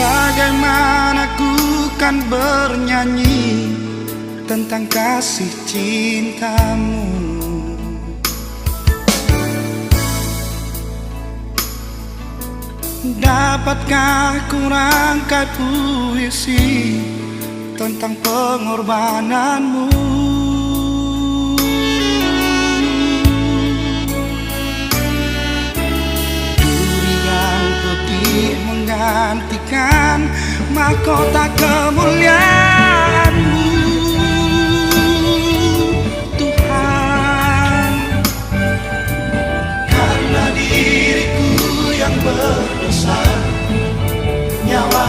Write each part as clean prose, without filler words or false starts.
Bagaimana ku kan bernyanyi tentang kasih cintamu. Dapatkah ku rangkai puisi tentang pengorbananmu? Duri yang putih menggantikan mahkota kemuliaan-Mu, Tuhan. Karena diriku yang berdosa, nyawa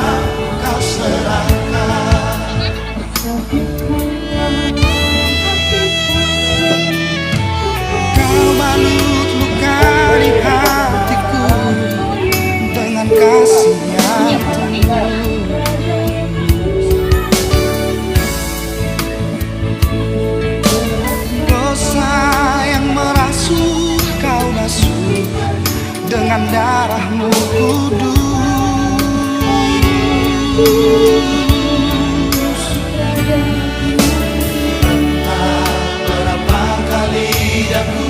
Kau serahkan. Kau balut luka di hatiku dengan kasih yang tulus. Dosa yang merasuk Kau basuh dengan darah-Mu kudus. Entah berapa kali aku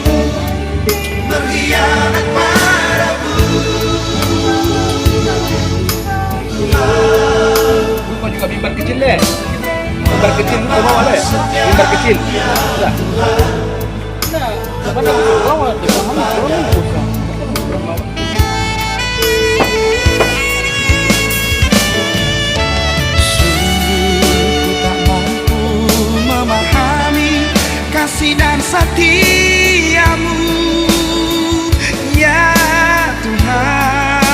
berkhianat padamu, Lupa juga mimbar kecil deh. Mimbar kecil lu bawa deh. Mimbar kecil. Udah. Nah, mana bawa di mana? Kasih dan setia-Mu, ya Tuhan.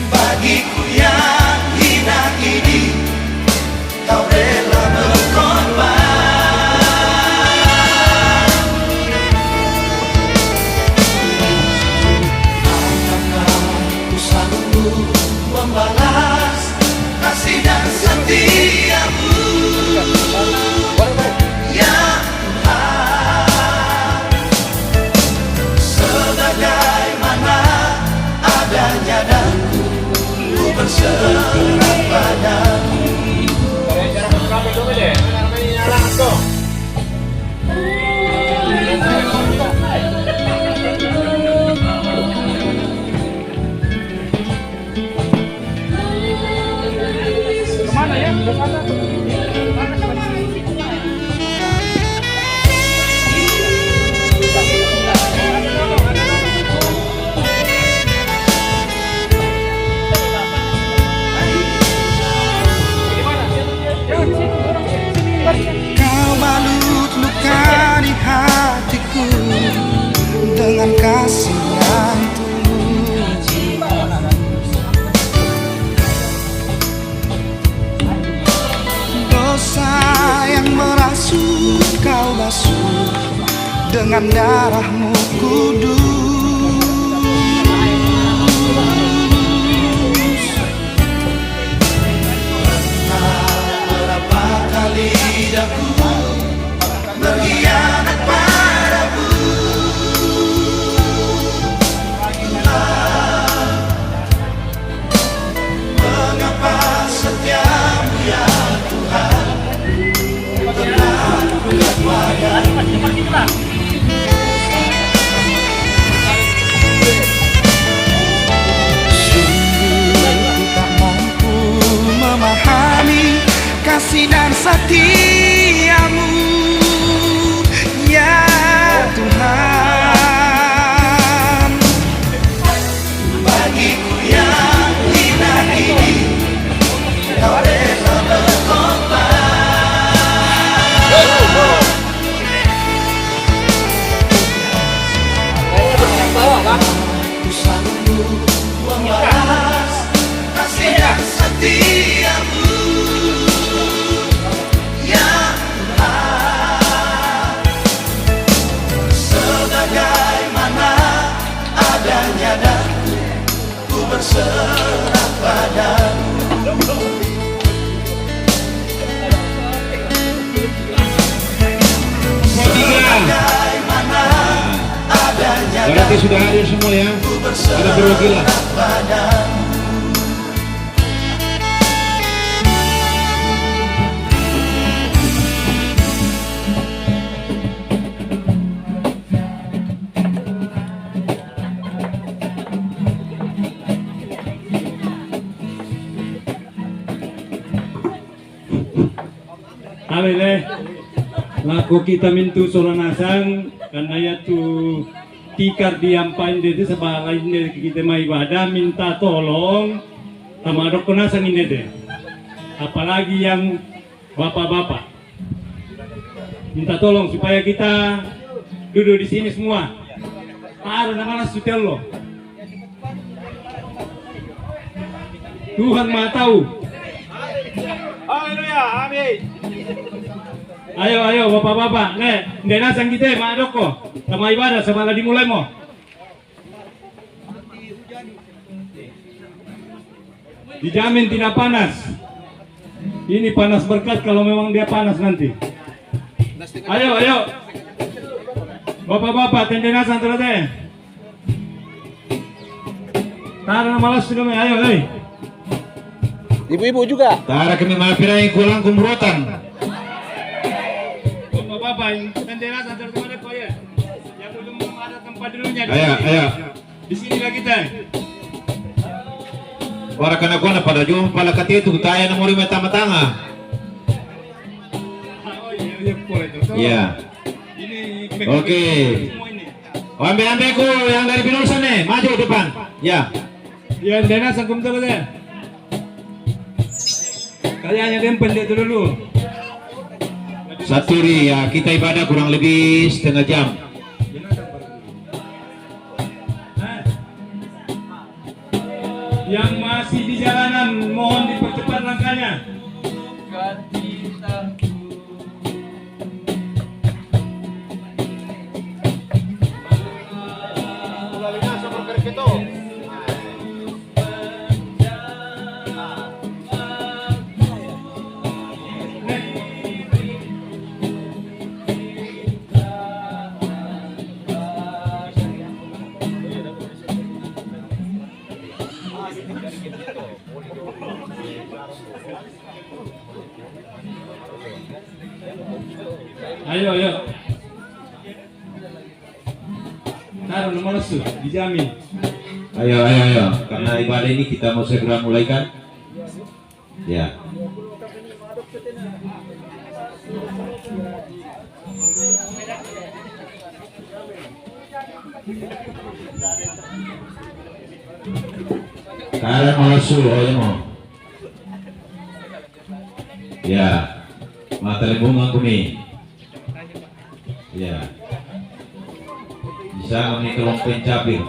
Bagiku yang hina ini Kau rela berkorban. Apakah ku sanggup membalas kasih dan setia-Mu, ya Tuhan? Sebagaimana adanya daku, ku berserah padamu. Kemana ya? Ke sana. Kau balut luka di hatiku dengan kasih yang tulus. Dosa yang merasuk Kau basuh dengan darah-Mu kudus. Berapa kali aku berkhianat padamu, mengapa setia-Mu, ya Tuhan, tetap dekat padamu. Kasih dan setia-Mu, ya Tuhan. Bagiku yang hina ini Kau rela berkorban. Ku sanggup membalas kasih dan setia-Mu, ya Tuhan. Sebagaimana adanya daku, ku berserah padamu. Berarti sudah hadir semua ya. Ada perwakilan. Alele, laku kita mintu soranasang karena ya tu tikar diampain dede sebalai dede kita mau ibadah minta tolong sama dokonasan ini deh. Apalagi yang bapak-bapak minta tolong supaya kita duduk di sini semua. Ada nama sutel loh. Tuhan Maha tahu. Haleluya, amin. Ayo bapak-bapak, ndenasang kita mak doko sama ibadah sama dimulai mo. Dijamin tidak panas. Ini panas berkat kalau memang dia panas nanti. Ayo. Bapak-bapak, tendenasang terus deh. Taruh malas sudah ayo. Ibu-ibu juga. Tara kami mapirai kulang kumrotan. Bapak, tendenasang terus ada kok ya. Yang belum ada tempat dulunya. Ayo. Di sini lah kita. Para kana kuana pada jum pala kati itu tayo na muri mata matanga. Oh iya boleh tuh. Iya. Ini Oke. semua ini. Ambil ku yang dari Pinulsan nih, maju depan. Ya. Ya, Dena sangkum terus deh. Kalian yang dempel dia dulu. Saturi ya, kita ibadah kurang lebih setengah jam. Yang masih di jalanan mohon dipercepat langkahnya. Ayo. Taruh nomor su, dijamin. Ayo. Karena ibadah ini kita mau segera mulai kan? Ya. Kalian mau suruh mau. Ya. Mata lembung aku nih. Ya. Bisa kami tolong pencapir.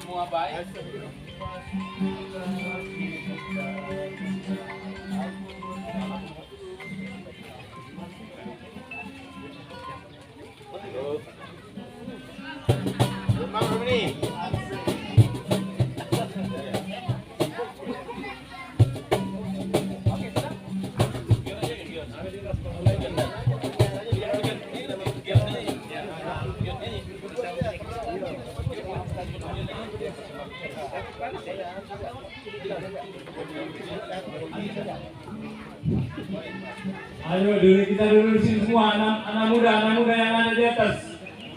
Semua baik. Ayo kita dulu di sini semua anak muda yang ada di atas.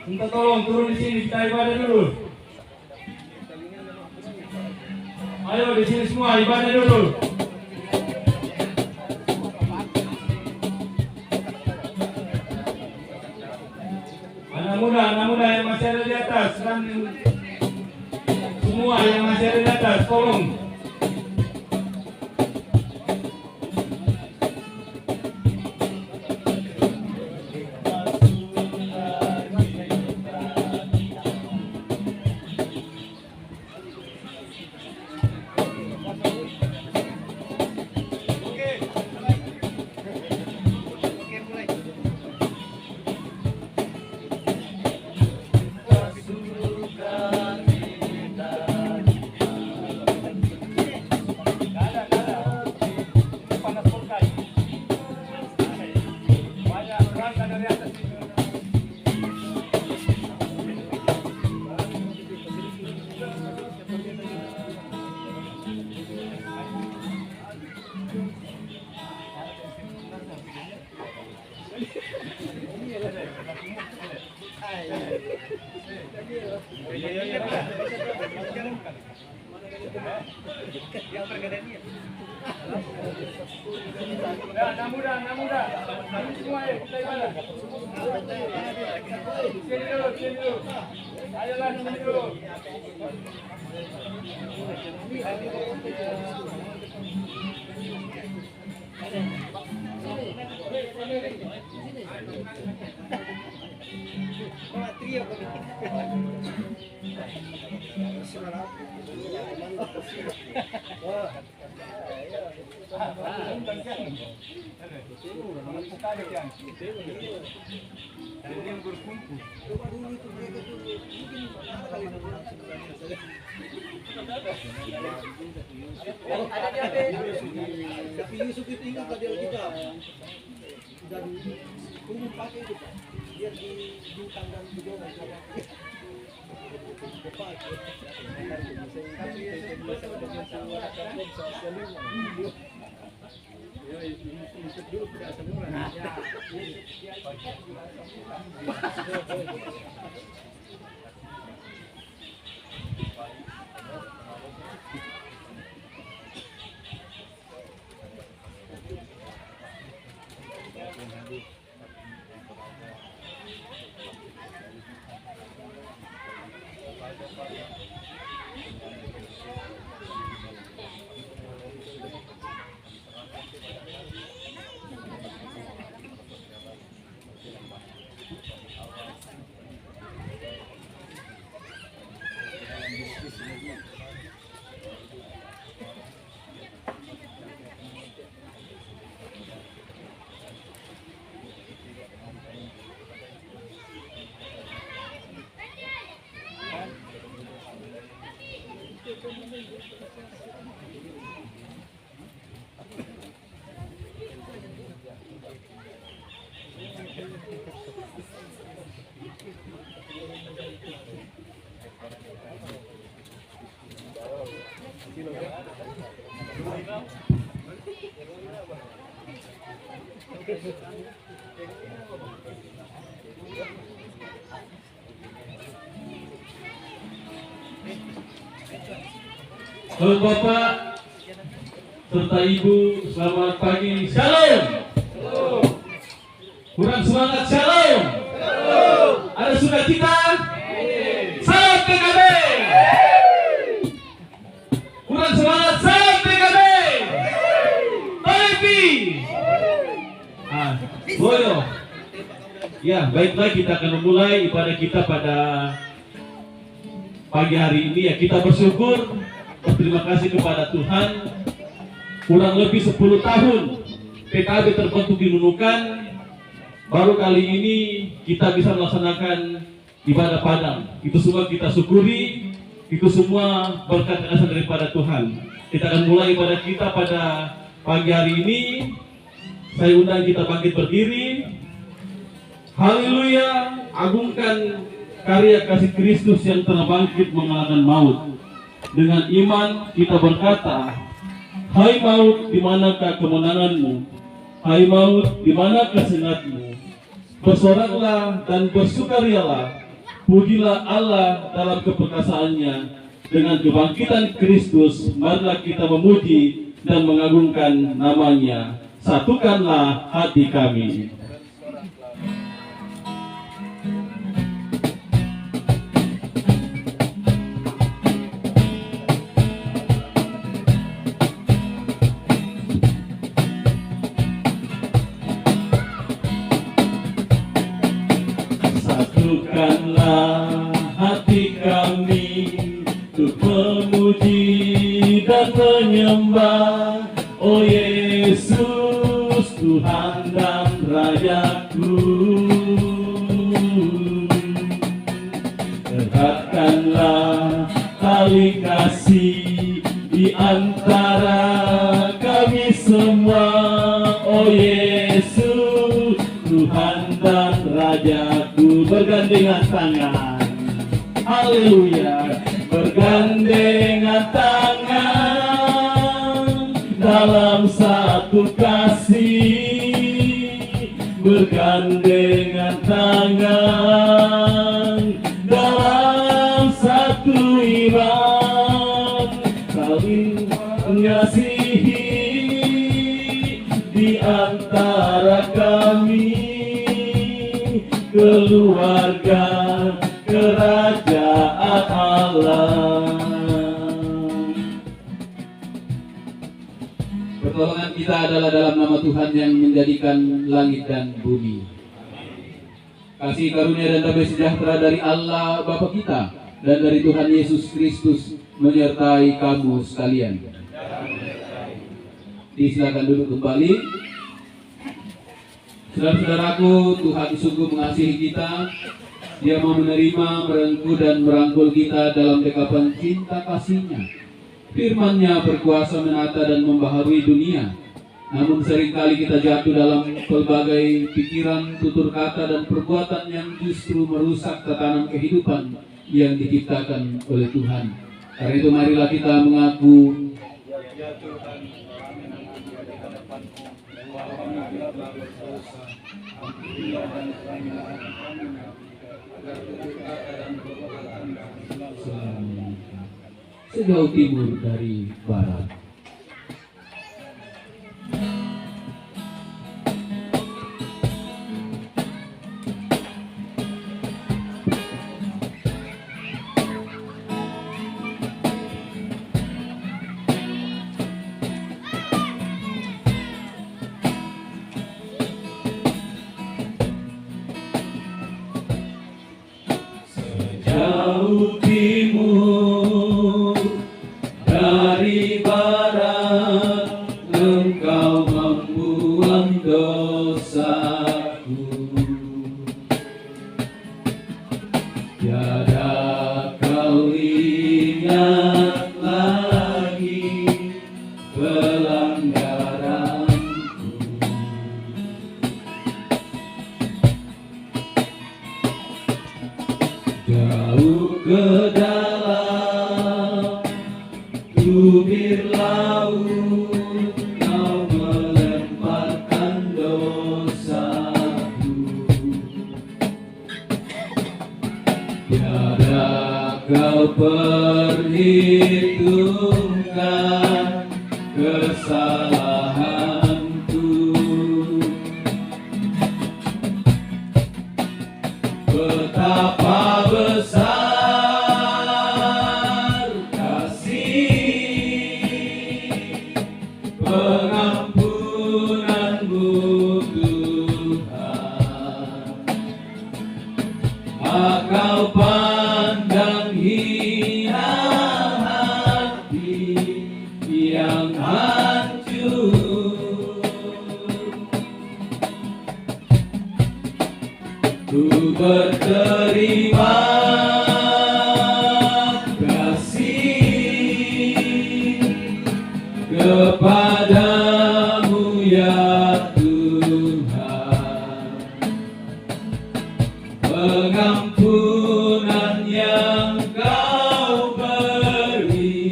Minta tolong turun di sini kita ibadah dulu. Ayo di sini semua ibadah dulu. Anak muda yang masih ada di atas dan semua yang masih ada di atas tolong. Nah muda. Kami semua ya, kita ibadah. Sini dulu. Ayolah sini dulu. Tapi Yusuf itu ingat tadi Alkitab dan umum pakai itu Pak, biar di kandang juga Halo Bapak serta Ibu, selamat pagi. Shalom. Kurang semangat, shalom. Ada sukacita? Salam PKB. Kurang semangat, salam PKB. Tolepi. Boyo. Ya, baiklah, kita akan memulai ibadah kita pada pagi hari ini. Ya, kita bersyukur, berterima kasih kepada Tuhan. Kurang lebih 10 tahun PKB terbentuk di Nunukan. Baru kali ini kita bisa melaksanakan ibadah padang. Itu semua kita syukuri. Itu semua berkat dan asal daripada Tuhan. Kita akan mulai ibadah kita pada pagi hari ini. Saya undang kita bangkit berdiri. Haleluya, agungkan karya kasih Kristus yang telah bangkit mengalahkan maut. Dengan iman kita berkata, hai maut, di manakah kemenanganmu? Hai maut, di manakah sengatmu? Bersoraklah dan bersukarialah, pujilah Allah dalam keperkasaannya. Dengan kebangkitan Kristus, marilah kita memuji dan mengagungkan namanya. Satukanlah hati kami. Satukanlah hati kami untuk memuji dan menyembah, oh Yesus, Tuhan dan Rajaku. Eratkanlah tali kasih di antara kami semua, oh Yesus, Tuhan dan Rajaku. Bergandengan tangan, haleluya, bergandengan tangan dalam satu kasih, bergandengan tangan dalam satu iman, saling mengasihi di antara kami, keluarga kerajaan Allah. Pertolongan kita adalah dalam nama Tuhan yang menjadikan langit dan bumi. Kasih karunia dan damai sejahtera dari Allah Bapa kita dan dari Tuhan Yesus Kristus menyertai kamu sekalian. Silakan duduk kembali. Saudara-saudaraku, Tuhan sungguh mengasihi kita. Dia mau menerima, merengkuh dan merangkul kita dalam dekapan cinta kasih-Nya. Firman-Nya berkuasa menata dan membaharui dunia. Namun seringkali kita jatuh dalam pelbagai pikiran, tutur kata dan perbuatan yang justru merusak tatanan kehidupan yang diciptakan oleh Tuhan. Karena itu marilah kita mengaku, ya Tuhan, kami mengaku di hadapan-Mu bahwa kami telah berdosa. Ampunilah dan kami agar tutur kata dan perbuatan kami selalu sejauh timur dari barat. Sejauh timur dari barat, Engkau membuang dosaku. Tiada kau ingat lagi pelanggaranku. Jauh ke dalam tubir laut, Kau melemparkan dosaku. Tiada Kau perhitungkan kesalahanku. Betapa besar kasih pengampunan-Mu Tuhan. Kau pandang hina hati yang hancur. Ku berterima kasih kepada-Mu ya Tuhan. Pengampunan yang Kau beri,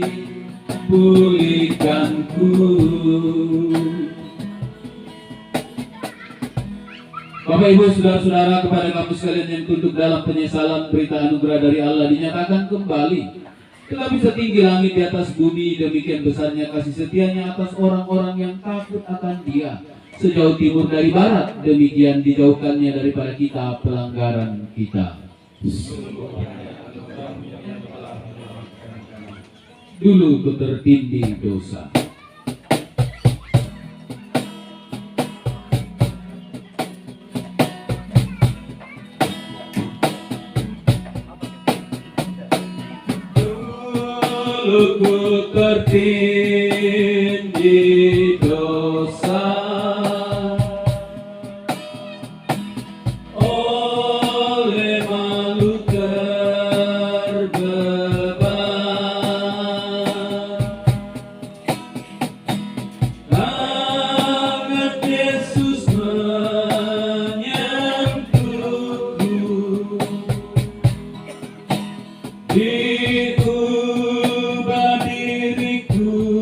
pulihkanku. Bapak Ibu saudara-saudara, kepada kamu sekalian yang tunduk dalam penyesalan, berita anugerah dari Allah dinyatakan kembali. Telah bisa tinggi langit di atas bumi, demikian besarnya kasih setia-Nya atas orang-orang yang takut akan Dia. Sejauh timur dari barat, demikian dijauhkannya daripada kita pelanggaran kita. Dulu ku tertindih dosa. Dulu ku tertindih dosa, oleh malu terbeban. Tangan Yesus menyentuhku, diubah diriku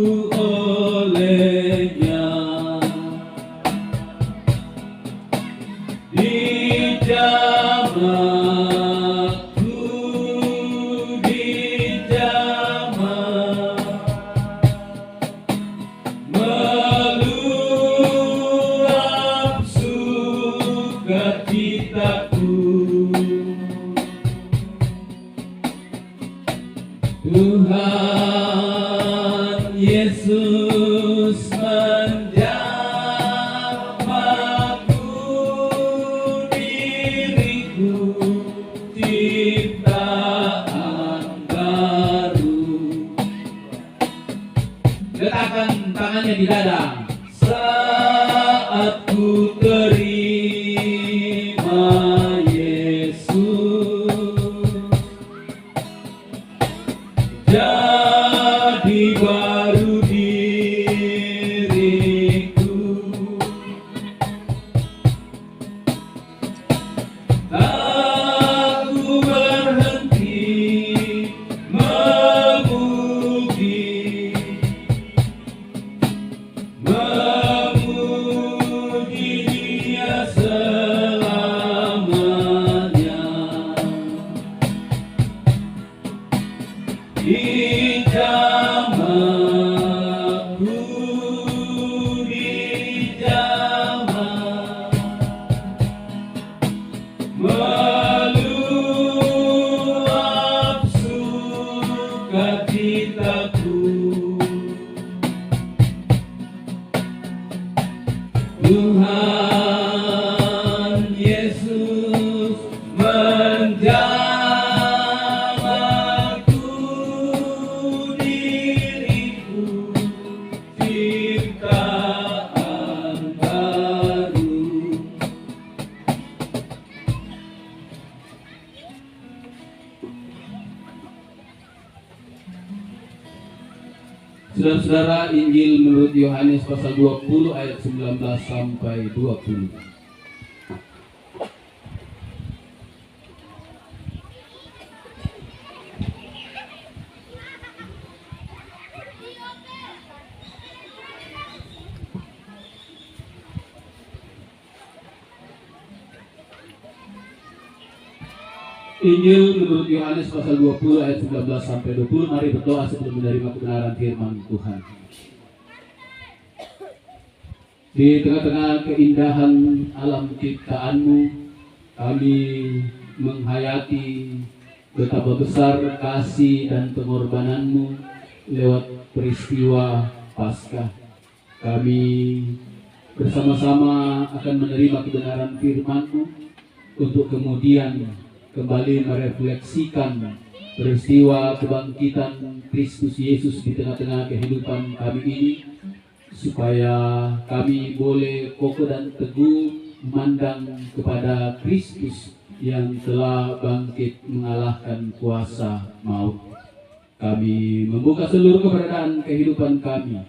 jamaku dijamah, meluap sukacitaku. Tuhan Yesus menjamahku, diriku ciptaan baru. Letakkan tangannya di dada. Saat ku terima Yesus, jadi baru diriku. Tak ku berhenti memuji, memuji Dia selamanya. Dijamahku, dijamah, meluap sukacitaku. Tuhan Yesus menjamahku, diriku ciptaan baru. Saudara-saudara, Injil menurut Yohanes pasal 20 ayat 19 sampai 20. Injil menurut Yohanes pasal 20 ayat 19 sampai 20. Mari berdoa sebelum menerima kebenaran firman Tuhan. Di tengah-tengah keindahan alam ciptaan-Mu, kami menghayati betapa besar kasih dan pengorbanan-Mu lewat peristiwa Paskah. Kami bersama-sama akan menerima kebenaran firman-Mu untuk kemudian kembali merefleksikan peristiwa kebangkitan Kristus Yesus di tengah-tengah kehidupan kami ini, supaya kami boleh kokoh dan teguh memandang kepada Kristus yang telah bangkit mengalahkan kuasa maut. Kami membuka seluruh keberadaan kehidupan kami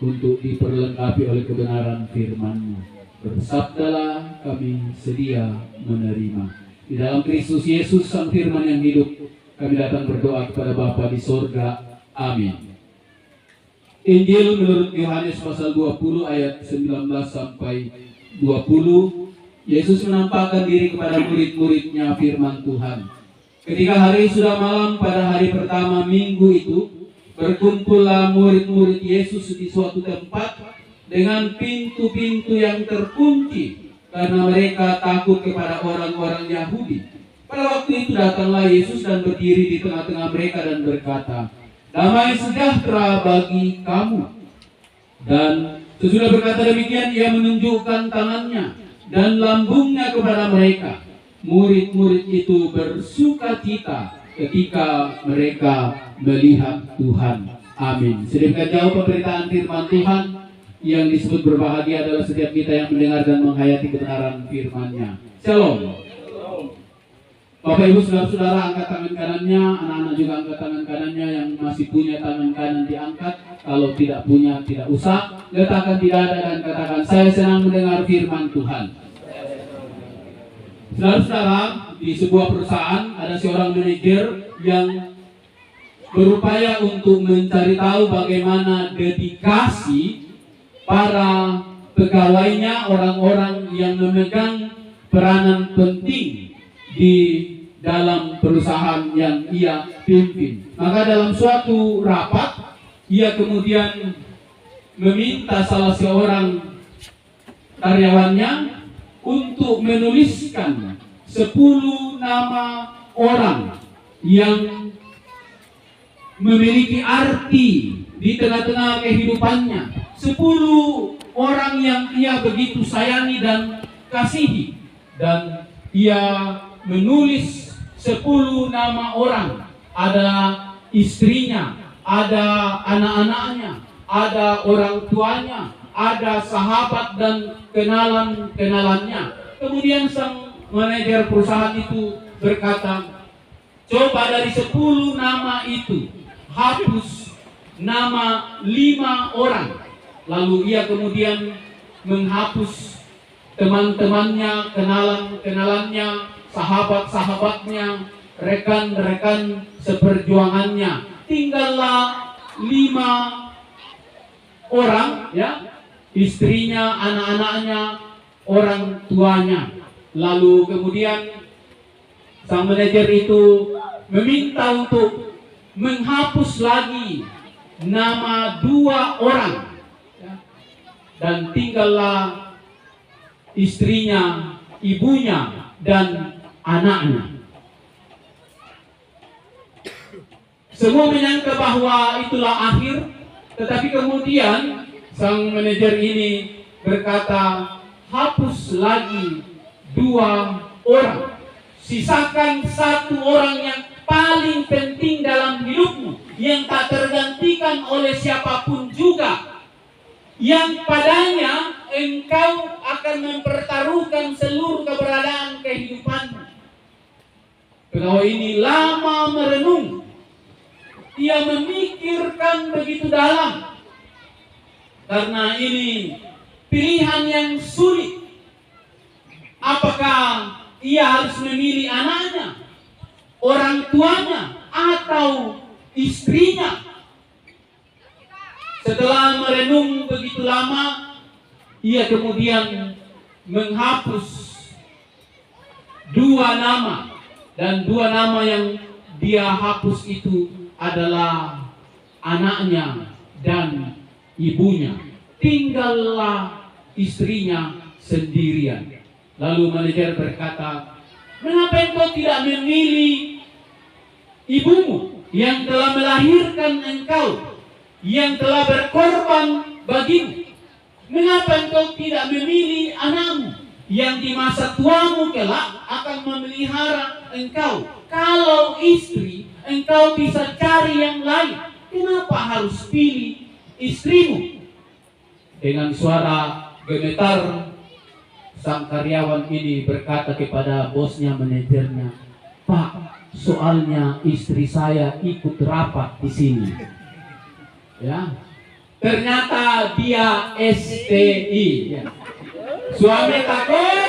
untuk diperlengkapi oleh kebenaran firman-Mu. Bersabdalah, kami sedia menerima. Di dalam Kristus Yesus Sang Firman yang hidup, kami datang berdoa kepada Bapa di sorga. Amin. Injil menurut Yohanes pasal 20 ayat 19 sampai 20. Yesus menampakkan diri kepada murid-muridnya firman Tuhan. Ketika hari sudah malam pada hari pertama minggu itu, berkumpullah murid-murid Yesus di suatu tempat dengan pintu-pintu yang terkunci, karena mereka takut kepada orang-orang Yahudi. Pada waktu itu datanglah Yesus dan berdiri di tengah-tengah mereka dan berkata, "Damai sejahtera bagi kamu." Dan sesudah berkata demikian, Ia menunjukkan tangannya dan lambungnya kepada mereka. Murid-murid itu bersukacita ketika mereka melihat Tuhan. Amin. Sedemikian jauh pemberitaan firman Tuhan. Yang disebut berbahagia adalah setiap kita yang mendengar dan menghayati kebenaran firman-Nya. Shalom. Bapak Ibu saudara-saudara, angkat tangan kanannya, anak-anak juga angkat tangan kanannya. Yang masih punya tangan kanan diangkat, kalau tidak punya tidak usah. Letakkan di dada dan katakan, "Saya senang mendengar firman Tuhan." Saudara-saudara, di sebuah perusahaan ada seorang manajer yang berupaya untuk mencari tahu bagaimana dedikasi para pegawainya, orang-orang yang memegang peranan penting di dalam perusahaan yang ia pimpin. Maka dalam suatu rapat, ia kemudian meminta salah seorang karyawannya untuk menuliskan 10 nama orang yang memiliki arti di tengah-tengah kehidupannya, 10 orang yang ia begitu sayangi dan kasihi, dan ia menulis 10 nama orang. Ada istrinya, ada anak-anaknya, ada orang tuanya, ada sahabat dan kenalan-kenalannya. Kemudian sang manajer perusahaan itu berkata, coba dari 10 nama itu hapus nama 5 orang. Lalu ia kemudian menghapus teman-temannya, kenalan-kenalannya, sahabat-sahabatnya, rekan-rekan seperjuangannya. Tinggallah 5 orang, ya, istrinya, anak-anaknya, orang tuanya. Lalu kemudian sang manajer itu meminta untuk menghapus lagi nama 2 orang, ya, dan tinggallah istrinya, ibunya, dan anaknya. Semua menyangka bahwa itulah akhir, tetapi kemudian sang manajer ini berkata, hapus lagi 2 orang, sisakan 1 orang yang paling penting dalam hidupmu, yang tak tergantikan oleh siapapun juga, yang padanya engkau akan mempertaruhkan seluruh keberadaan kehidupanmu. Pegawai ini lama merenung. Ia memikirkan begitu dalam, karena ini pilihan yang sulit. Apakah ia harus memilih anaknya, orang tuanya, atau istrinya? Setelah merenung begitu lama, ia kemudian menghapus 2 nama, dan 2 nama yang dia hapus itu adalah anaknya dan ibunya. Tinggallah istrinya sendirian. Lalu manajer berkata, mengapa engkau tidak memilih ibumu yang telah melahirkan engkau, yang telah berkorban bagimu? Mengapa engkau tidak memilih anakmu yang di masa tuamu kelak akan memelihara engkau? Kalau istri, engkau bisa cari yang lain. Kenapa harus pilih istrimu? Dengan suara gemetar, sang karyawan ini berkata kepada bosnya, manajernya, Pak, soalnya istri saya ikut rapat di sini. Ya, ternyata dia STI. Ya. Suami takut,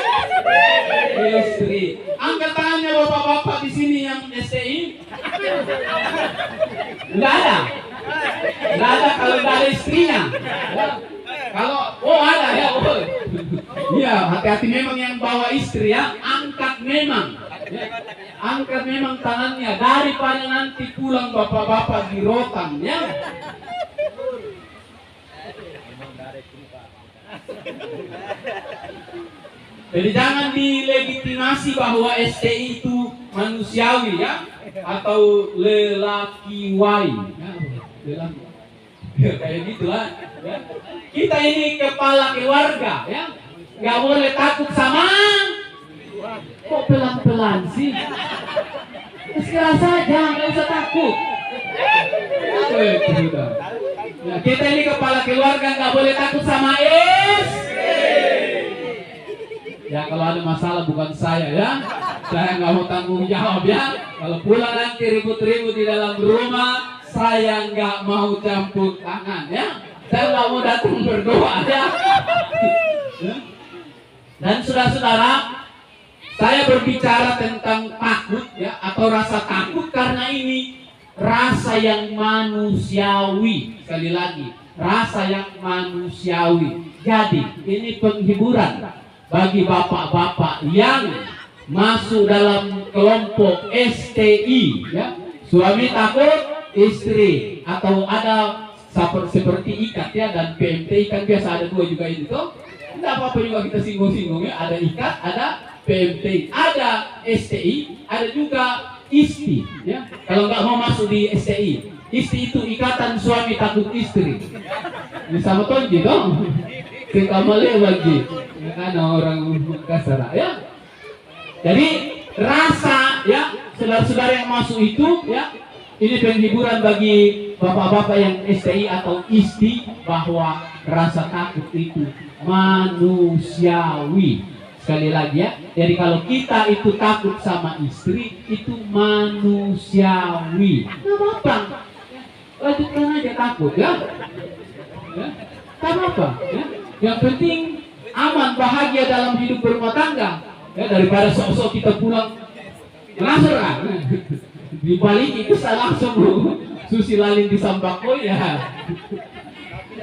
istri. Angkat tangannya bapak-bapak di sini yang STI. Enggak ada. Enggak ada kalau enggak ada istrinya. Ya. Kalau ada ya, iya, hati-hati memang yang bawa istri ya, angkat memang. Ya. Angkat memang tangannya, daripada nanti pulang bapak-bapak di rotan ya. Jadi jangan dilegitimasi bahwa STI itu manusiawi ya, atau lelakiwai ya, kayak gitulah ya. Kita ini kepala keluarga ya, nggak boleh takut sama. Kok pelan-pelan sih? Segera saja, nggak usah takut. Ya, kita ini kepala keluarga, nggak boleh takut sama ya. Kalau ada masalah bukan saya ya, saya nggak mau tanggung jawab ya. Kalau pulang nanti ribut-ribut di dalam rumah, saya nggak mau campur tangan ya. Saya nggak mau datang berdoa ya. Dan saudara-saudara, saya berbicara tentang takut ya, atau rasa takut, karena ini rasa yang manusiawi. Sekali lagi, rasa yang manusiawi. Jadi ini penghiburan. bagi bapak-bapak yang masuk dalam kelompok STI, ya, suami takut istri, atau ada seperti ikat ya, dan PMT kan biasa ada dua juga itu tuh. Tidak apa-apa juga kita singgung-singgung ya, ada ikat, ada PMT, ada STI, ada juga ISTI ya. Kalau nggak mau masuk di STI, ISTI itu ikatan suami takut istri. Ini sama tonji dong. Kita malih lagi, ya kan orang Makassar ya. Jadi rasa ya, saudara-saudara yang masuk itu ya, ini penghiburan bagi bapak-bapak yang STI atau ISTI, bahwa rasa takut itu manusiawi. Sekali lagi ya, jadi kalau kita itu takut sama istri itu manusiawi. Nggak apa-apa, lanjutkan aja takut ya. Tak apa-apa ya. Yang penting aman, bahagia dalam hidup berumah tangga ya, daripada sok-sok kita pulang langsung di balik itu saya langsung susi lalin di sambako ya.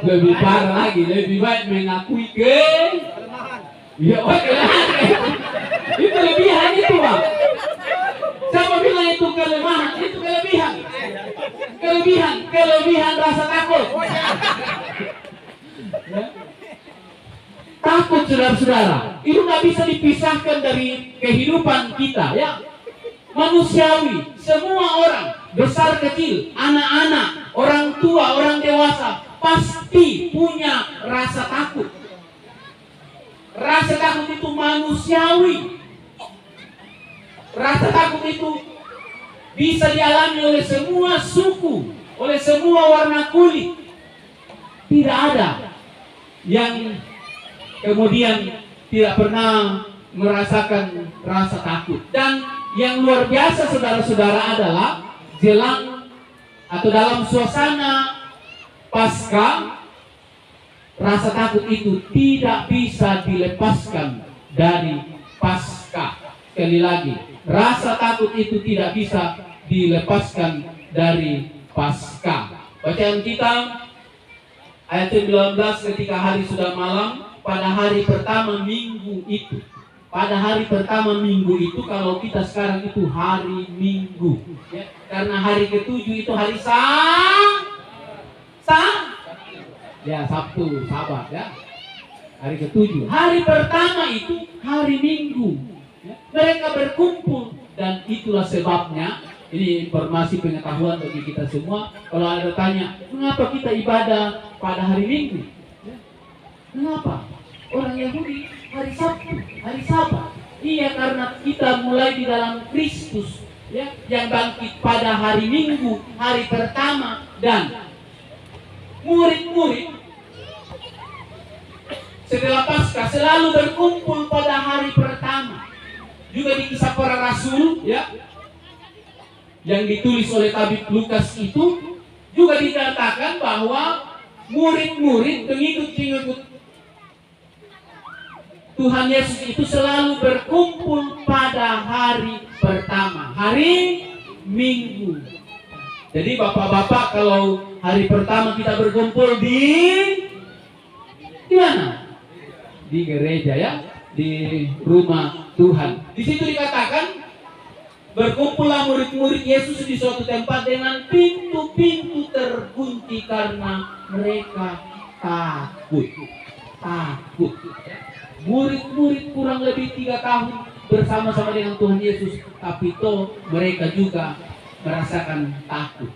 Lebih parah lagi, lebih baik mengakui ya, itu kelebihan itu bang. Siapa bilang itu kelemahan? Itu kelebihan rasa takut. Ya. Takut saudara-saudara, itu nggak bisa dipisahkan dari kehidupan kita ya. Manusiawi, semua orang, besar kecil, anak-anak, orang tua, orang dewasa, pasti punya rasa takut. Rasa takut itu manusiawi. Rasa takut itu bisa dialami oleh semua suku, oleh semua warna kulit. Tidak ada yang kemudian tidak pernah merasakan rasa takut. Dan yang luar biasa saudara-saudara adalah jelang atau dalam suasana Paskah, rasa takut itu tidak bisa dilepaskan dari Paskah. Sekali lagi, rasa takut itu tidak bisa dilepaskan dari Paskah. Bacaan kita ayat 19, ketika hari sudah malam pada hari pertama minggu itu. Pada hari pertama minggu itu, kalau kita sekarang itu hari Minggu ya, karena hari ketujuh itu hari ya, Sabtu, Sabat ya. Hari ketujuh, hari pertama itu hari Minggu ya. Mereka berkumpul, dan itulah sebabnya, ini informasi pengetahuan bagi kita semua. Kalau ada tanya, mengapa kita ibadah pada hari Minggu ya? Mengapa? Orang Yahudi hari Sabtu, hari Sabat. Iya, karena kita mulai di dalam Kristus ya, yang bangkit pada hari Minggu, hari pertama. Dan murid-murid setelah Paskah selalu berkumpul pada hari pertama. Juga di Kisah Para Rasul ya, yang ditulis oleh tabib Lukas itu juga dikatakan bahwa murid-murid, pengikut-pengikut Tuhan Yesus itu selalu berkumpul pada hari pertama, hari Minggu. Jadi bapak-bapak, kalau hari pertama kita berkumpul di mana? Di gereja ya, di rumah Tuhan. Di situ dikatakan berkumpullah murid-murid Yesus di suatu tempat dengan pintu-pintu terkunci karena mereka takut. Murid-murid kurang lebih 3 tahun bersama-sama dengan Tuhan Yesus, tapi toh mereka juga merasakan takut.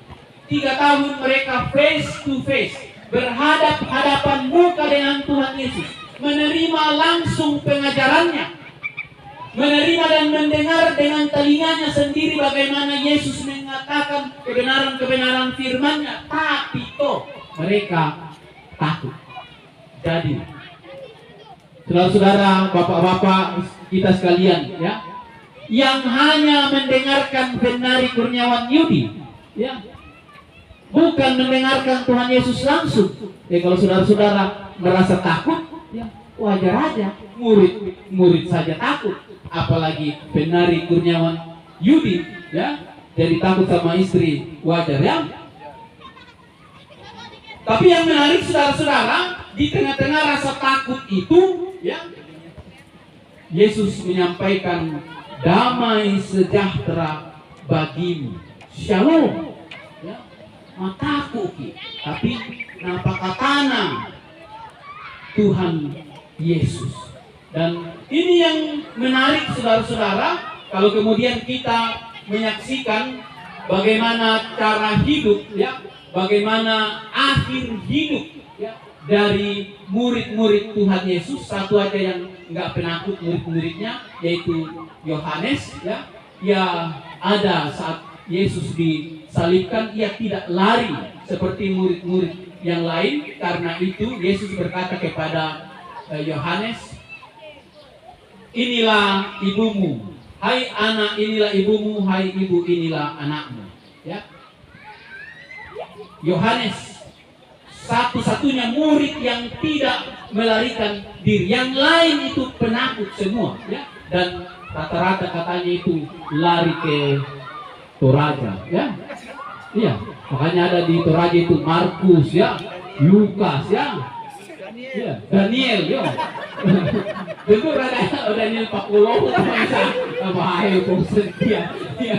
3 tahun mereka face to face, berhadap-hadapan muka dengan Tuhan Yesus, menerima langsung pengajarannya, menerima dan mendengar dengan telinganya sendiri bagaimana Yesus mengatakan kebenaran-kebenaran firman-Nya, tapi toh mereka takut. Jadi saudara-saudara, bapak-bapak kita sekalian ya, yang hanya mendengarkan Penari Kurniawan Yudi ya, bukan mendengarkan Tuhan Yesus langsung ya. Kalau saudara-saudara merasa takut ya, wajar aja. Murid saja takut, apalagi Penari Kurniawan Yudi ya, jadi takut sama istri, wajar ya. Tapi yang menarik saudara-saudara, di tengah-tengah rasa takut itu ya, Yesus menyampaikan damai sejahtera bagimu, shalom. Ya, mataku ki, tapi napakatana Tuhan Yesus. Dan ini yang menarik saudara-saudara, kalau kemudian kita menyaksikan bagaimana cara hidup, ya, bagaimana akhir hidup, ya, dari murid-murid Tuhan Yesus. Satu aja yang nggak penakut murid-muridnya, yaitu Yohanes, ya. Ia ada saat Yesus disalibkan, ia tidak lari seperti murid-murid yang lain. Karena itu Yesus berkata kepada Yohanes, inilah ibumu, hai anak, inilah ibumu, hai ibu, inilah anakmu. Ya, Yohanes satu-satunya murid yang tidak melarikan diri. Yang lain itu penakut semua, ya. Dan rata-rata katanya itu lari ke Toraja, ya. Iya, makanya ada di Toraja itu Markus, ya, Lukas, ya. Iya, Daniel, yo. Tentu ada Daniel Pakulo sama bahaya kok setia. Iya.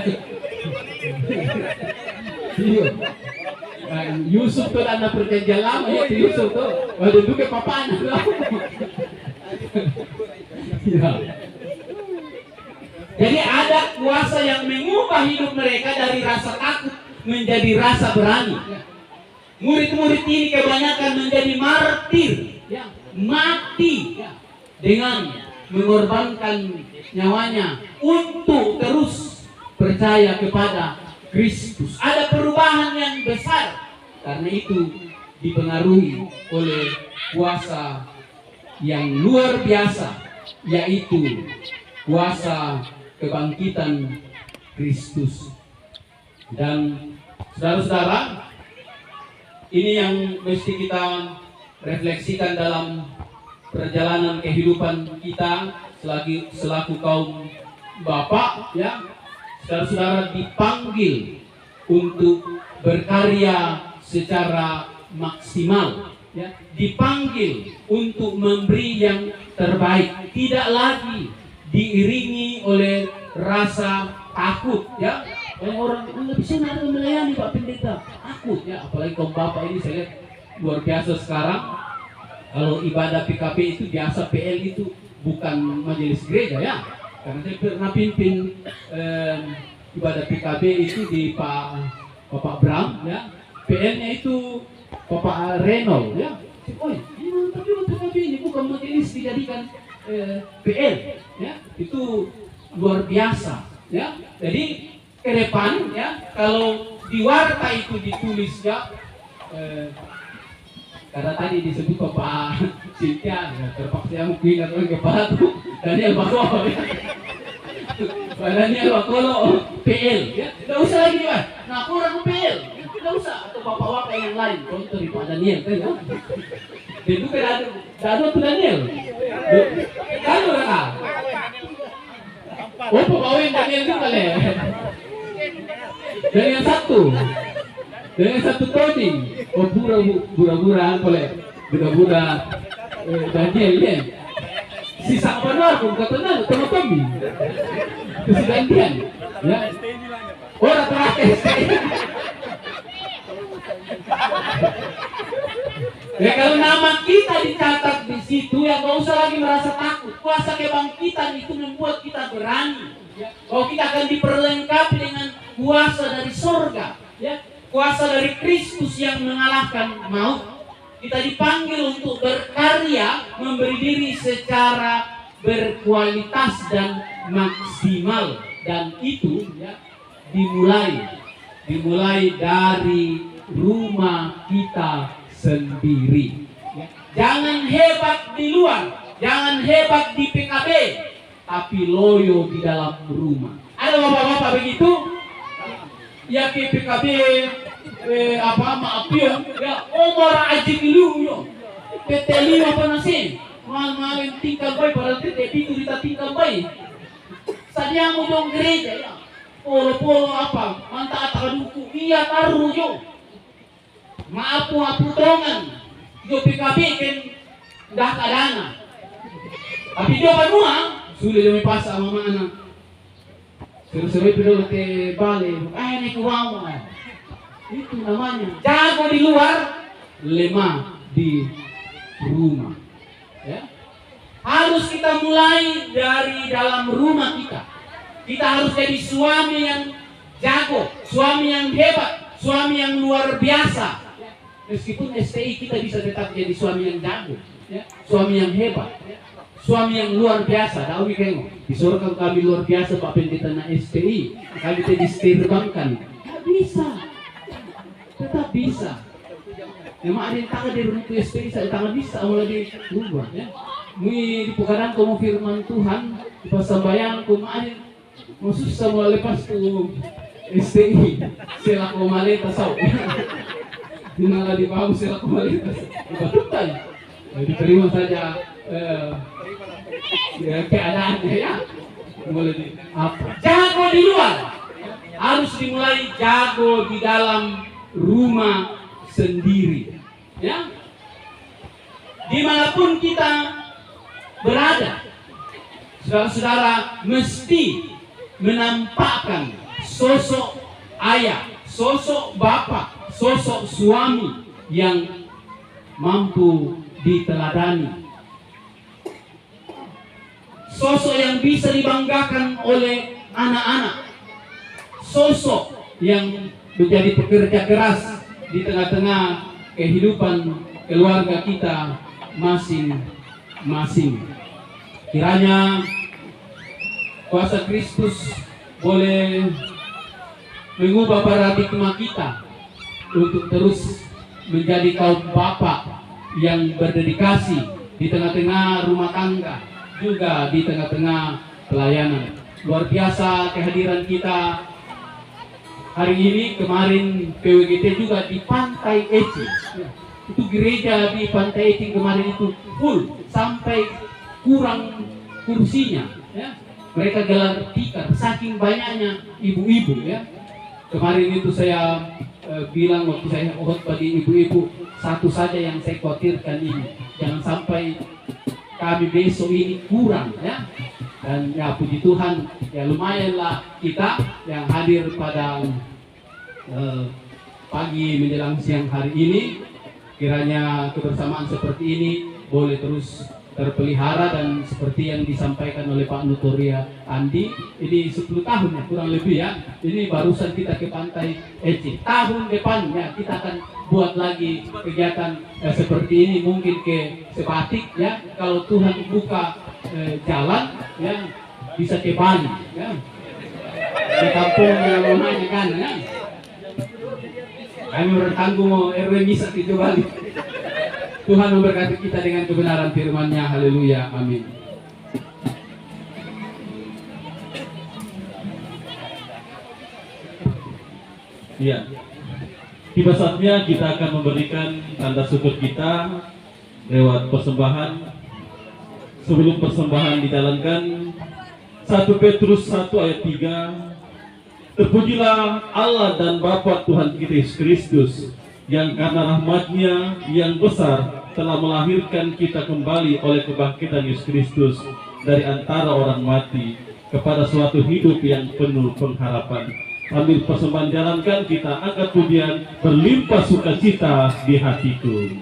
Yusuf tuh anak perjanjian lama, ya, Yusuf tuh. Waduh itu ke papaan. Ya. Jadi ada kuasa yang mengubah hidup mereka dari rasa takut menjadi rasa berani. Murid-murid ini kebanyakan menjadi martir, ya, mati, ya, dengan mengorbankan nyawanya untuk terus percaya kepada Kristus. Ada perubahan yang besar, karena itu dipengaruhi oleh kuasa yang luar biasa, yaitu kuasa kebangkitan Kristus. Dan saudara-saudara, ini yang mesti kita refleksikan dalam perjalanan kehidupan kita selaku kaum bapak, ya. Saudara-saudara dipanggil untuk berkarya secara maksimal, ya. Dipanggil untuk memberi yang terbaik, tidak lagi diiringi oleh rasa takut, ya. Orang nggak bisa ada melayani Pak Pendeta, takut, ya. Apalagi kaum bapak ini saya lihat luar biasa sekarang. Kalau ibadah PKP itu biasa, PL itu bukan majelis gereja, ya. Karena saya pernah pimpin ibadah PKB itu di Bapak Bram, ya. PL-nya itu Bapak Reno, ya. Oh, ini tapi PKB ini bukan majelis dijadikan PL, ya. Itu luar biasa, ya. Jadi ke depan, ya, kalau di warta itu ditulis, ya, karena tadi disebut Bapak Cynthia, ya, terpaksa yang ingat oleh kepala tuh Daniel Bakolo, ya. Daniel Bakolo PL, ya, tidak usah lagi, Pak. Nah, kurang PL, tidak usah, atau bapak-bapak yang lain, contoh di Pak Daniel, kan, ya. Dan itu kan ada tuh Daniel, kan orang, oh pegawai Daniel itu kali, dan yang satu Tony, oh pura-pura boleh, pura-pura Daniel, ya. Sisa apa pun katanya sama kami, itu gantian, ya. Orang terakhir. Ya, kalau nama kita dicatat di situ, ya nggak usah lagi merasa takut. Kuasa kebangkitan itu membuat kita berani. Ya. Kalau kita akan diperlengkapi dengan kuasa dari sorga, ya, kuasa dari Kristus yang mengalahkan maut. Kita dipanggil untuk berkarya, memberi diri secara berkualitas dan maksimal. Dan itu, ya, dimulai dari rumah kita sendiri. Ya. Jangan hebat di luar, jangan hebat di PKB, tapi loyo di dalam rumah. Ada bapak-bapak begitu, ya ke PKB maapion, ya omor aja dulu yo. PT 5 apa nasi? Malin tinggal bayi, padahal PT itu kita tinggal bayi. Sadia mau dong gereja, ya. Polo apa? Mantap ataduku, iya taruh yo. Maapu dongan, yo PKB kan dah kadana. Tapi dia benua sulit demi pas sama mana. Seru-seru dulu ke Bali, ini kurang. Itu namanya jago di luar, lemah di rumah. Ya. Harus kita mulai dari dalam rumah kita. Kita harus jadi suami yang jago, suami yang hebat, suami yang luar biasa. Meskipun STI kita bisa tetap jadi suami yang jago, ya. Suami yang hebat, ya. Suami yang luar biasa. Tahu kengok, disorkan kami luar biasa Pak Pendeta na STI, kami tadi diterbangkan. Tidak bisa, tetap bisa. Memang ada yang tangan di rumah STI, saya tangan bisa mulai dirubah. Ya. Di pukaran kamu firman Tuhan, di pasambayan kamu ada mau susah mulai lepas ke STI, selaku maleta sau. Dinala di bawah selaku maleta, dibatutan. Diterima saja keadaannya ya. Mulai di apa? Jago di luar, harus dimulai jago di dalam rumah sendiri. Ya, dimanapun kita berada, saudara-saudara mesti menampakkan sosok ayah, sosok bapak, sosok suami yang mampu diteladani. Sosok yang bisa dibanggakan oleh anak-anak. Sosok yang menjadi pekerja keras di tengah-tengah kehidupan keluarga kita masing-masing. Kiranya kuasa Kristus boleh mengubah paradigma kita untuk terus menjadi kaum bapak yang berdedikasi di tengah-tengah rumah tangga, juga di tengah-tengah pelayanan. Luar biasa kehadiran kita hari ini. Kemarin PWGT juga di Pantai Eci. Itu gereja di Pantai Eci kemarin itu full sampai kurang kursinya. Ya. Mereka gelar tikar saking banyaknya ibu-ibu. Ya. Kemarin itu saya bilang waktu saya khotbah di ibu-ibu, satu saja yang saya khawatirkan ini, jangan sampai kami besok ini kurang, ya. Dan ya puji Tuhan, ya lumayanlah kita yang hadir pada pagi menjelang siang hari ini. Kiranya kebersamaan seperti ini boleh terus terpelihara, dan seperti yang disampaikan oleh Pak Nutoria Andi, ini 10 tahun ya kurang lebih ya. Ini barusan kita ke Pantai Eci. Tahun depan ya kita akan buat lagi kegiatan seperti ini, mungkin ke Sebatik ya. Kalau Tuhan buka jalan ya, bisa ke Bali ya. Di kampung yang rumahnya kan ya. Kami bertanggung RW bisa ke Bali. Tuhan memberkati kita dengan kebenaran firman-Nya. Haleluya. Amin. Ya, tiba saatnya kita akan memberikan tanda syukur kita lewat persembahan. Sebelum persembahan dijalankan, 1 Petrus 1 ayat 3, terpujilah Allah dan Bapa Tuhan kita Yesus Kristus, yang karena rahmat-Nya yang besar telah melahirkan kita kembali oleh kebangkitan Yesus Kristus dari antara orang mati kepada suatu hidup yang penuh pengharapan. Sambil persembahan jalankan, kita angkat pujian berlimpah sukacita di hatiku.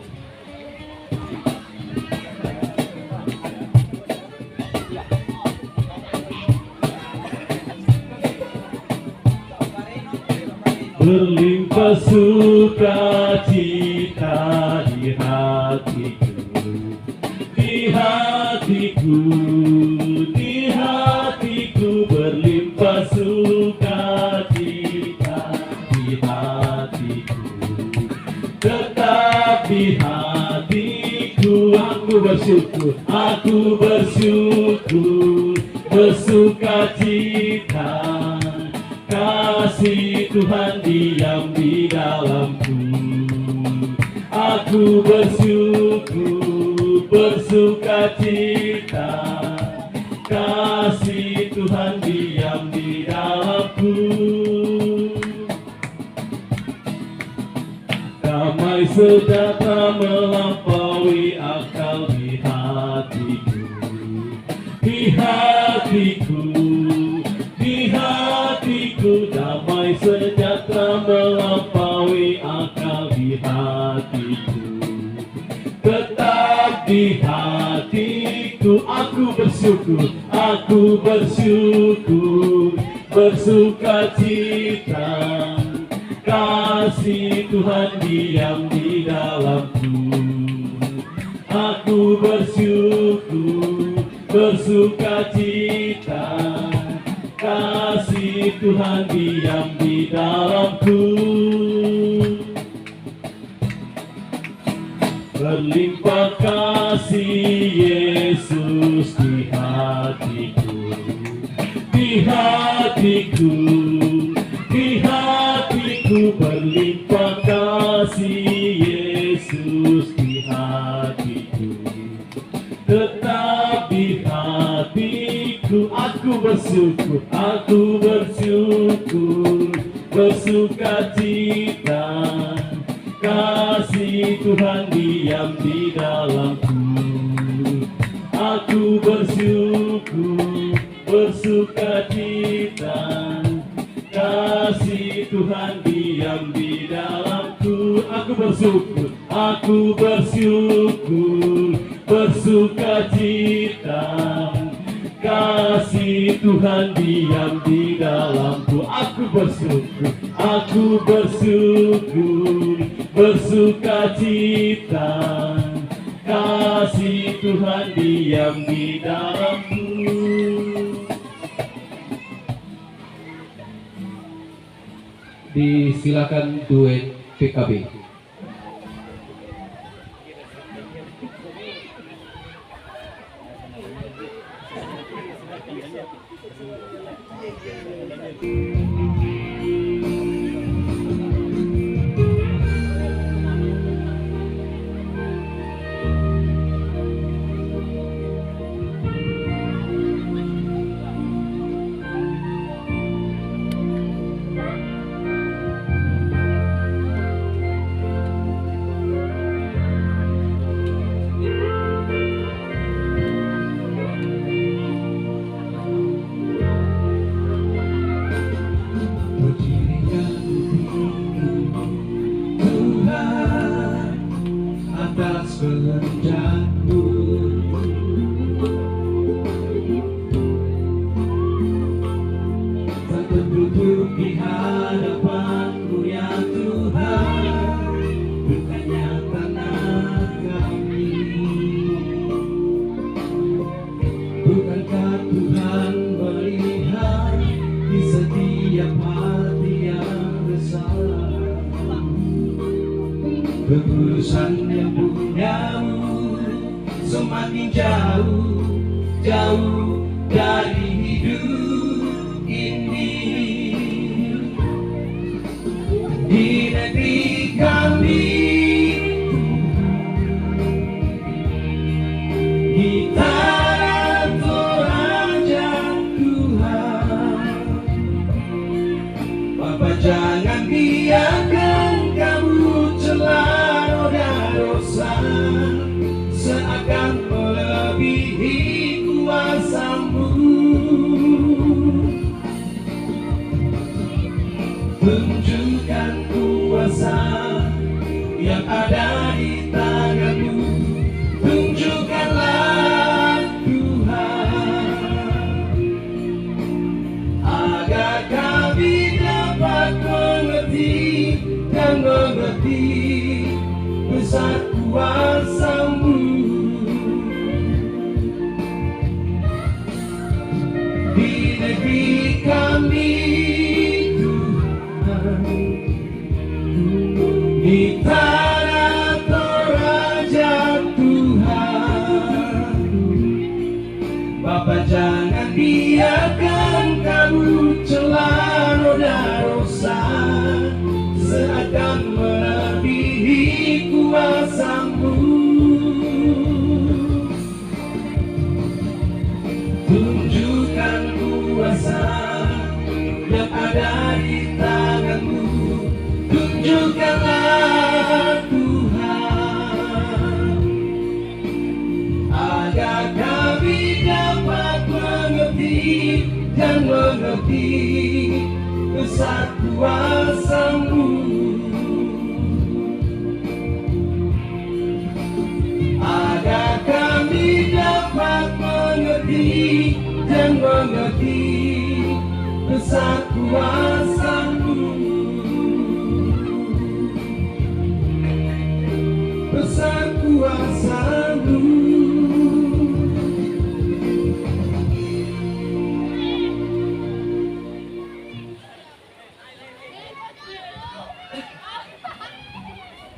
Berlimpah sukacita di hatiku, di hatiku, di hatiku, berlimpah sukacita di hatiku, tetap di hatiku. Aku bersyukur, bersukacita. Kasih Tuhan diam di dalamku. Aku bersyukur, bersukacita. Kasih Tuhan diam di dalamku. Damai sejahtera melampaui akal di hatiku, di hatiku. hatiku, damai sejahtera melampaui akal di hatiku. Tetap di hatiku, aku bersyukur, bersuka cita. Kasih Tuhan diam di dalamku. Aku bersyukur, bersuka cita. Kasih Tuhan diam di dalamku. Berlimpah kasih Yesus di hatiku, di hatiku, di hatiku. Berlimpah kasih Yesus di hatiku. Tetap di hatiku, aku bersyukur, bersuka cita. Kasih Tuhan diam di dalamku. Aku bersyukur, bersuka cita. Kasih Tuhan diam di dalamku. Aku bersyukur, bersuka cita. Kasih Tuhan diam di dalamku. Aku bersyukur, bersuka cita. Kasih Tuhan diam di dalamku. Disilakan duet PKB. Duduk di hadapanmu ya Tuhan, bukannya tanah kami. Bukankah Tuhan melihat di setiap hati yang besar, ketulusan yang punyamu semakin jauh, jauh dari hidup ini. Di negeri kami kita Raja Tuhan. Bapa, jangan biarkan kamu celah noda dosa seakan melebihi kuasa-Mu. Tunjukkan kuasa yang ada di tangan-Mu. Tunjukkanlah Tuhan, agar kami dapat mengerti dan mengerti besar kuasa-Mu. Di negeri kami di tanah Toraja Tuhan. Bapa, jangan biarkan kamu celah noda dosa seakan melebihi kuasa-Mu. Tunjukkan kuasa yang ada di tangan-Mu. Tunjukkanlah Tuhan, agar kami dapat mengerti dan mengerti besar kuasa-Mu. Agar kami dapat mengerti dan mengerti besar kuasa-Mu, besar kuasa-Mu.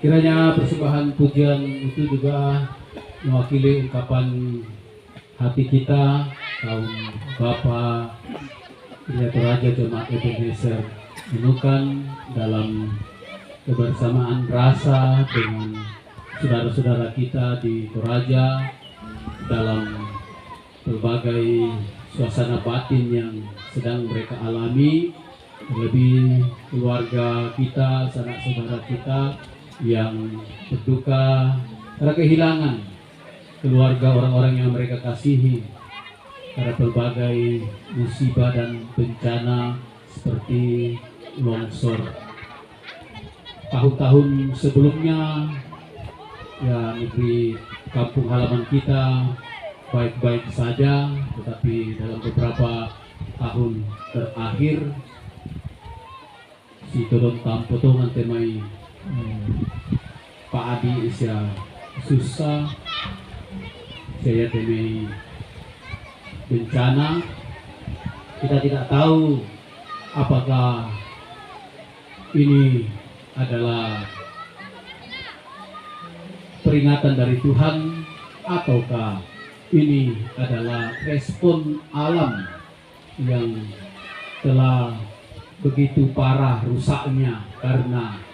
Kiranya persembahan pujian itu juga mewakili ungkapan hati kita, kaum Bapa Gereja Toraja Jemaat Ebenezer Nunukan, dalam kebersamaan rasa dengan saudara-saudara kita di Toraja dalam berbagai suasana batin yang sedang mereka alami, terlebih keluarga kita, sanak saudara kita yang berduka karena kehilangan keluarga orang-orang yang mereka kasihi karena berbagai musibah dan bencana seperti longsor. Tahun-tahun sebelumnya ya negeri kampung halaman kita baik-baik saja, tetapi dalam beberapa tahun terakhir si turun tampotongan temai Pak Adi isya susah, saya temai bencana. Kita tidak tahu apakah ini adalah peringatan dari Tuhan ataukah ini adalah respon alam yang telah begitu parah rusaknya karena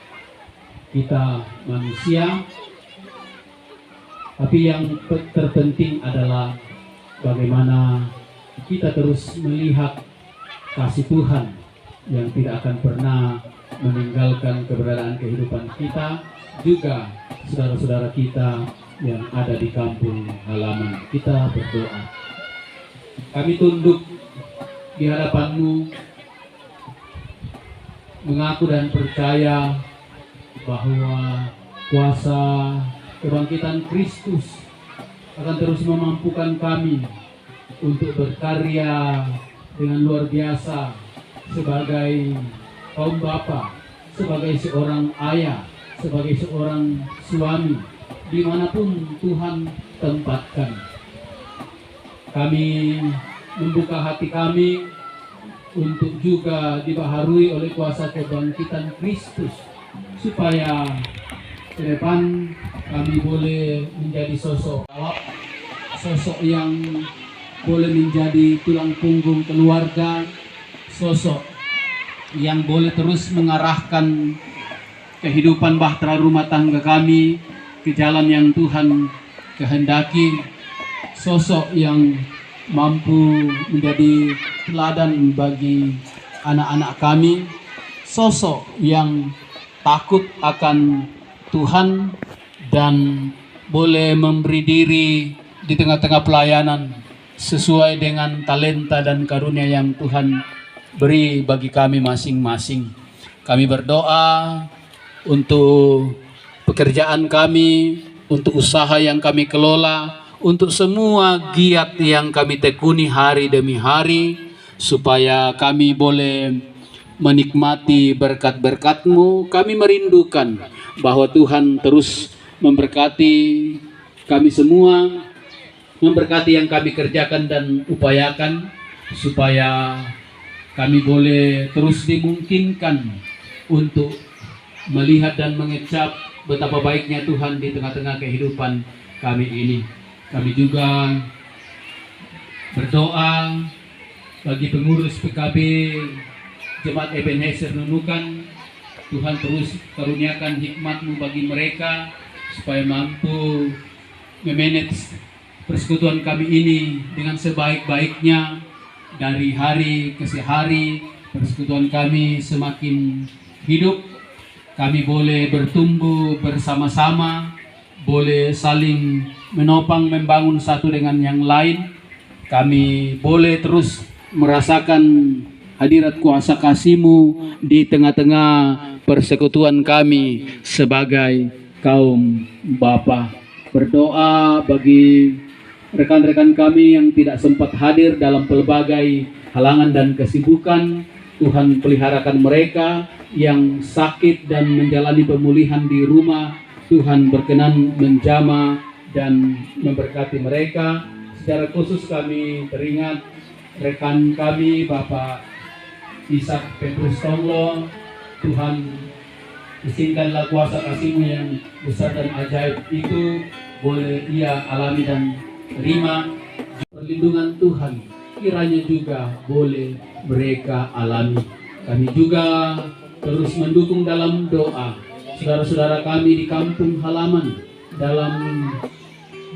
kita manusia. Tapi yang terpenting adalah bagaimana kita terus melihat kasih Tuhan yang tidak akan pernah meninggalkan keberadaan kehidupan kita, juga saudara-saudara kita yang ada di kampung halaman. Kita berdoa. Kami tunduk di hadapan-Mu, mengaku dan percaya bahwa kuasa kebangkitan Kristus akan terus memampukan kami untuk berkarya dengan luar biasa sebagai kaum bapa, sebagai seorang ayah, sebagai seorang suami, dimanapun Tuhan tempatkan. Kami membuka hati kami untuk juga dibaharui oleh kuasa kebangkitan Kristus, supaya ke depan kami boleh menjadi sosok yang boleh menjadi tulang punggung keluarga, sosok yang boleh terus mengarahkan kehidupan bahtera rumah tangga kami ke jalan yang Tuhan kehendaki, sosok yang mampu menjadi teladan bagi anak-anak kami, sosok yang takut akan Tuhan dan boleh memberi diri di tengah-tengah pelayanan sesuai dengan talenta dan karunia yang Tuhan beri bagi kami masing-masing. Kami berdoa untuk pekerjaan kami, untuk usaha yang kami kelola, untuk semua giat yang kami tekuni hari demi hari, supaya kami boleh menikmati berkat-berkat-Mu. Kami merindukan bahwa Tuhan terus memberkati kami semua, memberkati yang kami kerjakan dan upayakan, supaya kami boleh terus dimungkinkan untuk melihat dan mengecap betapa baiknya Tuhan di tengah-tengah kehidupan kami ini. Kami juga berdoa bagi pengurus PKB Jemaat Ebenezer Nunukan. Tuhan terus karuniakan hikmat-Mu bagi mereka supaya mampu memanage persekutuan kami ini dengan sebaik-baiknya. Dari hari ke hari persekutuan kami semakin hidup, kami boleh bertumbuh bersama-sama, boleh saling menopang membangun satu dengan yang lain. Kami boleh terus merasakan hadirat kuasa kasih-Mu di tengah-tengah persekutuan kami sebagai kaum Bapa. Berdoa bagi rekan-rekan kami yang tidak sempat hadir dalam pelbagai halangan dan kesibukan. Tuhan peliharakan mereka yang sakit dan menjalani pemulihan di rumah. Tuhan berkenan menjamah dan memberkati mereka. Secara khusus kami teringat rekan kami Bapak Ishak Petrus Tonglo. Tuhan, izinkanlah kuasa kasih-Mu yang besar dan ajaib itu boleh ia alami dan terima. Perlindungan Tuhan kiranya juga boleh mereka alami. Kami juga terus mendukung dalam doa saudara-saudara kami di kampung halaman dalam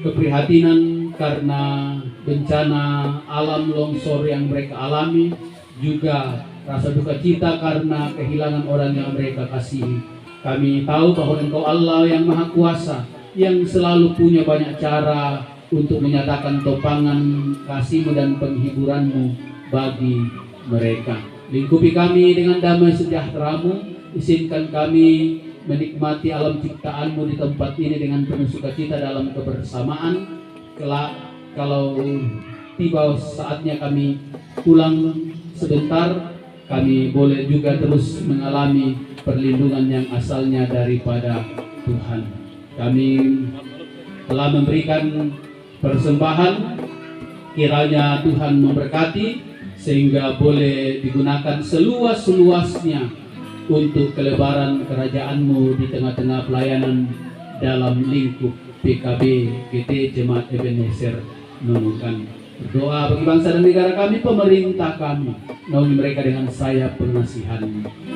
keprihatinan karena bencana alam longsor yang mereka alami, juga rasa duka cita karena kehilangan orang yang mereka kasihi. Kami tahu bahwa Engkau Allah yang Maha Kuasa, yang selalu punya banyak cara untuk menyatakan topangan kasih-Mu dan penghiburan-Mu bagi mereka. Lingkupi kami dengan damai sejahtera-Mu, izinkan kami menikmati alam ciptaan-Mu di tempat ini dengan penuh sukacita dalam kebersamaan. Kelak kalau tiba saatnya kami pulang sebentar, kami boleh juga terus mengalami perlindungan yang asalnya daripada Tuhan. Kami telah memberikan persembahan, kiranya Tuhan memberkati sehingga boleh digunakan seluas-luasnya untuk kelebaran kerajaan-Mu di tengah-tengah pelayanan dalam lingkup PKB PT Jemaat Ebenezer Nunukan. Berdoa bagi bangsa dan negara kami, pemerintah kami, naungi mereka dengan sayap pengasihan.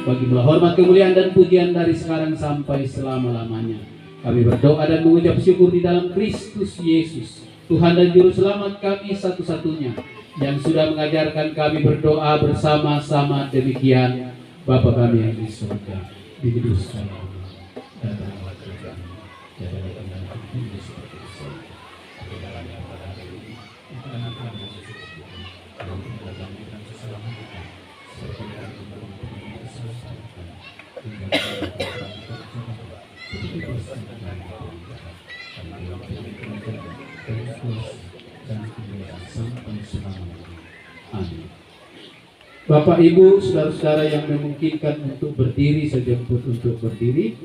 Bagi-Mulah hormat, kemuliaan dan pujian dari sekarang sampai selama-lamanya. Kami berdoa dan mengucap syukur di dalam Kristus Yesus, Tuhan dan Juru Selamat kami satu-satunya, yang sudah mengajarkan kami berdoa bersama-sama demikian. Bapa kami yang di surga, dikuduskanlah nama-Mu, datanglah kerajaan-Mu, jadilah kehendakmu di bumi seperti di surga. Berikanlah kami pada hari ini makanan kami yang secukupnya, dan ampunilah kami kesalahan kita, seperti kami mengampuni kesalahan kami. Hingga kami Amin. Bapak, Ibu, saudara-saudara yang memungkinkan untuk berdiri, saya jemput untuk berdiri.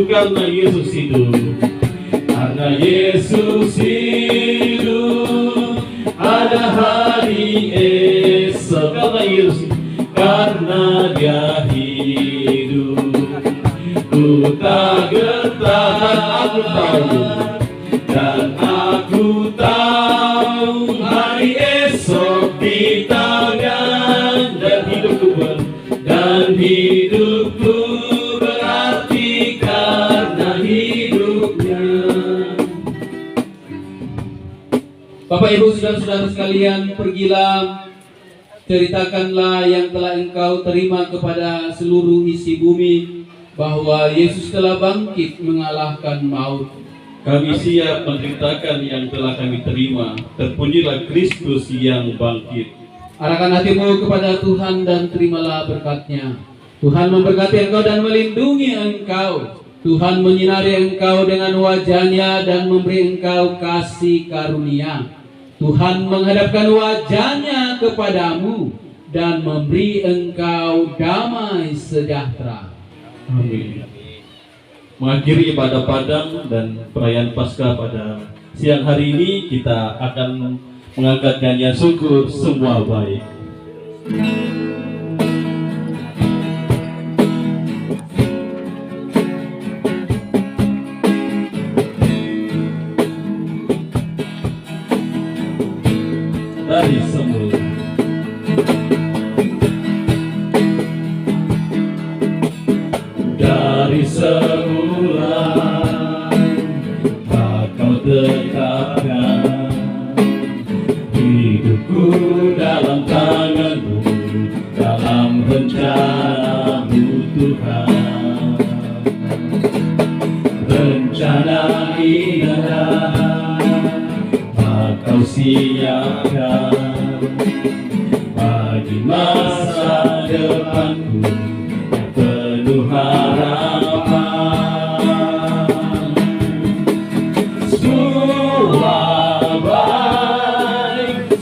Karena Yesus hidup, karena Yesus hidup, ada hari esok. Karena Yesus, karena Dia hidup, tak gentar dan aku tahu hari esok di tangan dan hidupku berarti karena hidupnya. Bapak Ibu saudara-saudara sekalian, pergilah, ceritakanlah yang telah engkau terima kepada seluruh isi bumi, bahwa Yesus telah bangkit mengalahkan maut. Kami siap menceritakan yang telah kami terima. Terpujilah Kristus yang bangkit. Arahkan hatimu kepada Tuhan dan terimalah berkat-Nya. Tuhan memberkati engkau dan melindungi engkau. Tuhan menyinari engkau dengan wajah-Nya dan memberi engkau kasih karunia. Tuhan menghadapkan wajah-Nya kepadamu dan memberi engkau damai sejahtera. Amin. Mengakhiri ibadah padang dan perayaan Paskah pada siang hari ini, kita akan mengangkat nyanyian syukur semua baik. Dari semula kau tetapkan hidupku dalam tanganmu, dalam rencanamu Tuhan. Rencana indah kau siapkan bagi masa depanku penuh harapan.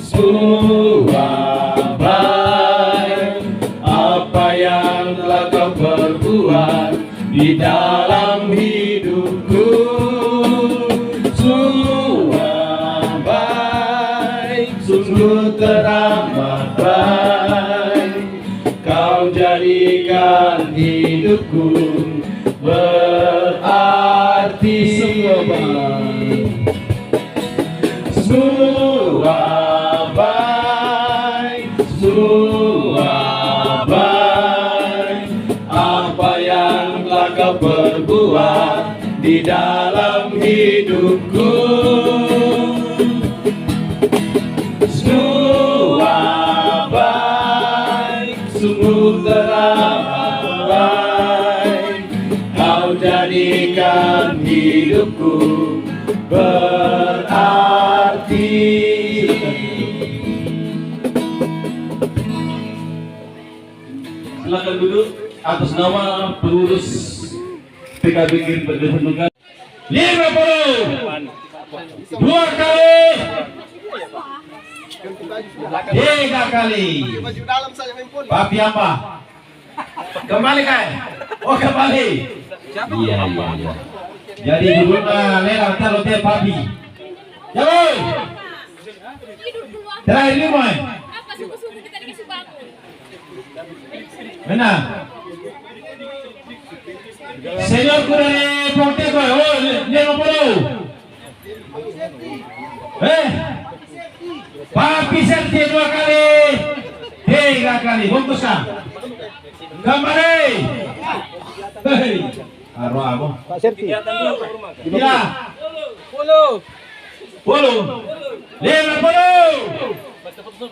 Semua baik apa yang telah kau perbuat di dalam hidupku. Semua baik, sungguh teramat baik. Kau jadikan hidupku berarti. Semua baik, semua baik, semua baik. Apa yang telah kau perbuat di dalam hidupku. Semua baik, sungguh teramat baik. Kau jadikan hidupku berarti. Silakan duduk. Atas nama pengurus PKB Berdasarkan 50 2 kali 3 kali. Papi apa? Kembali kan? Oh kembali. Iya. Jadi dulu lewat kalau dia papi. Ya boy. Terakhir ini boy. Apa suku-suku kita dikasih bangun? Benar. Senior dari Proteco, oh 50. Papi serti 2 kali, 3 kali, bungkuskan. Kembali. Hei, arwah apa? Pak Serti. Ya. 10. 50.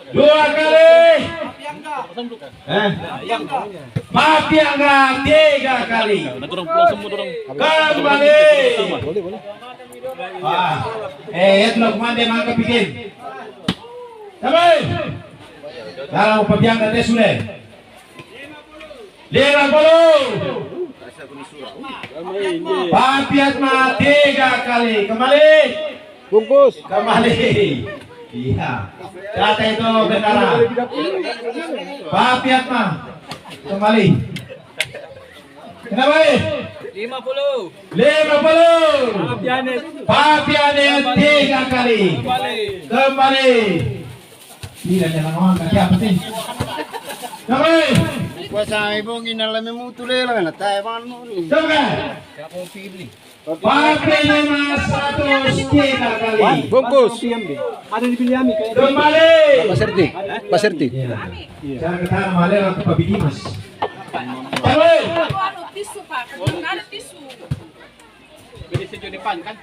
2 kali. Papi angga 3 kali. Kembali. Boleh. Itu lo kumande mangga bikin. Kembali. Dalam papi angga teh sudah. 50. Papi Atma 3 kali. Kembali. Bungkus. Kembali. Iya. Data itu bendera. Papi Atma. Kembali. Kembali. 50. Papi Anet 3 kali. Kembali. Tidak jangan ngomong kaki apa sih? Kembali. Kuasa ibong inalami mo tuloy lang na tayo man mo. Coba. Pakai 500 kita kali. Bungkus. Ada di Bilyami kayak Kembali. Paserti. Paserti. Jangan ketahuan malah waktu Pak Bidimas. Kembali. Ano, tisu pa. Ano, tisu. Pwede sa Junipan kan?